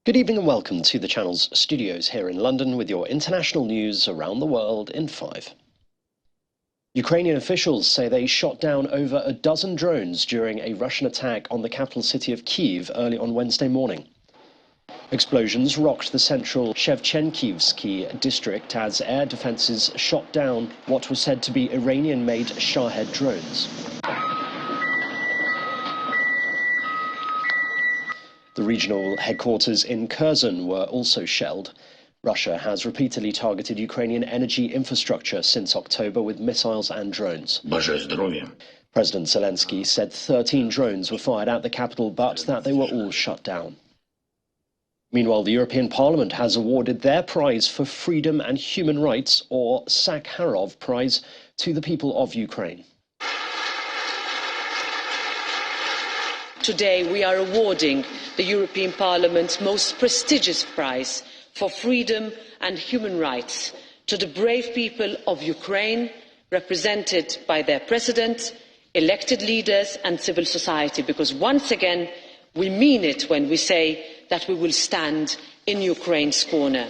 Good evening and welcome to the channel's studios here in London with your international news around the world in 5. Ukrainian officials say they shot down over a dozen drones during a Russian attack on the capital city of Kyiv early on Wednesday morning. Explosions rocked the central Shevchenkivsky district as air defences shot down what was said to be Iranian-made Shahed drones. The regional headquarters in Kherson were also shelled. Russia has repeatedly targeted Ukrainian energy infrastructure since October with missiles and drones. President Zelensky said 13 drones were fired at the capital, but that they were all shut down. Meanwhile, the European Parliament has awarded their prize for freedom and human rights, or Sakharov prize, to the people of Ukraine. Today we are awarding the European Parliament's most prestigious prize for freedom and human rights to the brave people of Ukraine, represented by their president, elected leaders and civil society, because once again we mean it when we say that we will stand in Ukraine's corner.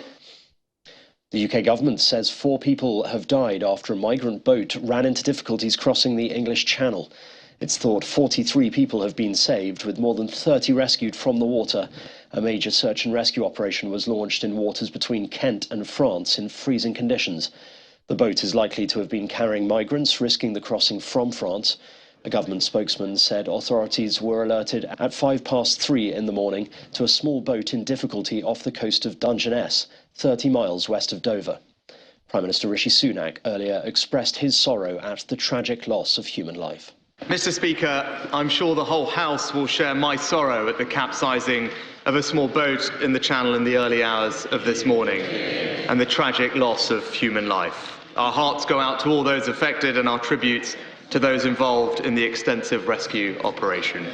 The UK government says 4 people have died after a migrant boat ran into difficulties crossing the English Channel. It's thought 43 people have been saved, with more than 30 rescued from the water. A major search and rescue operation was launched in waters between Kent and France in freezing conditions. The boat is likely to have been carrying migrants risking the crossing from France. A government spokesman said authorities were alerted at 3:05 in the morning to a small boat in difficulty off the coast of Dungeness, 30 miles west of Dover. Prime Minister Rishi Sunak earlier expressed his sorrow at the tragic loss of human life. Mr. Speaker, I'm sure the whole House will share my sorrow at the capsizing of a small boat in the Channel in the early hours of this morning and the tragic loss of human life. Our hearts go out to all those affected and our tributes to those involved in the extensive rescue operation.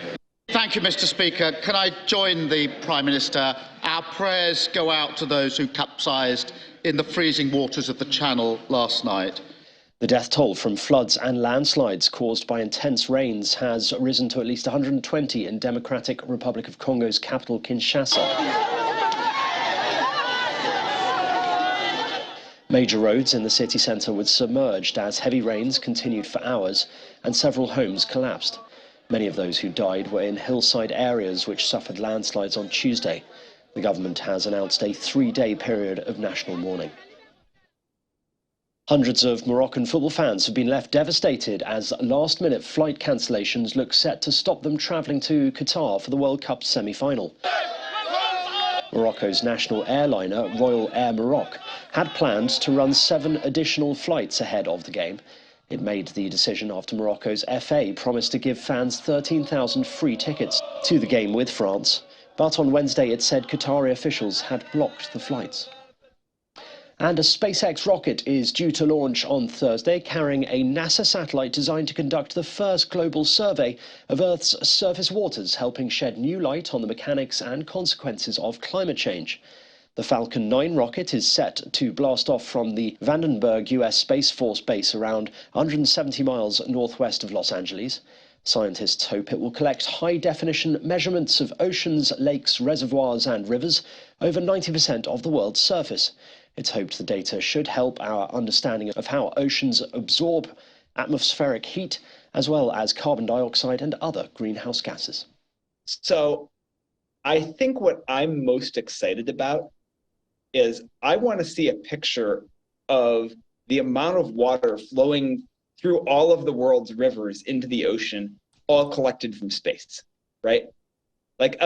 Thank you, Mr. Speaker. Can I join the Prime Minister? Our prayers go out to those who capsized in the freezing waters of the Channel last night. The death toll from floods and landslides caused by intense rains has risen to at least 120 in Democratic Republic of Congo's capital, Kinshasa. Major roads in the city centre were submerged as heavy rains continued for hours and several homes collapsed. Many of those who died were in hillside areas which suffered landslides on Tuesday. The government has announced a 3-day period of national mourning. Hundreds of Moroccan football fans have been left devastated as last-minute flight cancellations look set to stop them travelling to Qatar for the World Cup semi-final. Morocco's national airliner, Royal Air Maroc, had planned to run 7 additional flights ahead of the game. It made the decision after Morocco's FA promised to give fans 13,000 free tickets to the game with France. But on Wednesday it said Qatari officials had blocked the flights. And a SpaceX rocket is due to launch on Thursday, carrying a NASA satellite designed to conduct the first global survey of Earth's surface waters, helping shed new light on the mechanics and consequences of climate change. The Falcon 9 rocket is set to blast off from the Vandenberg U.S. Space Force base around 170 miles northwest of Los Angeles. Scientists hope it will collect high-definition measurements of oceans, lakes, reservoirs and rivers over 90% of the world's surface. It's hoped the data should help our understanding of how oceans absorb atmospheric heat, as well as carbon dioxide and other greenhouse gases. So I think what I'm most excited about is I want to see a picture of the amount of water flowing through all of the world's rivers into the ocean, all collected from space, right? Like,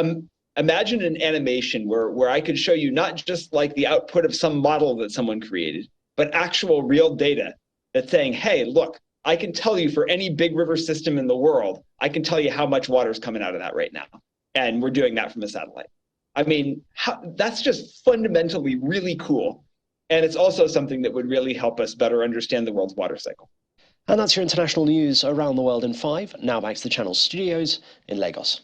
imagine an animation where I could show you not just like the output of some model that someone created, but actual real data that's saying, hey, look, I can tell you for any big river system in the world, I can tell you how much water is coming out of that right now. And we're doing that from a satellite. I mean, that's just fundamentally really cool. And it's also something that would really help us better understand the world's water cycle. And that's your international news around the world in 5. Now back to the channel's studios in Lagos.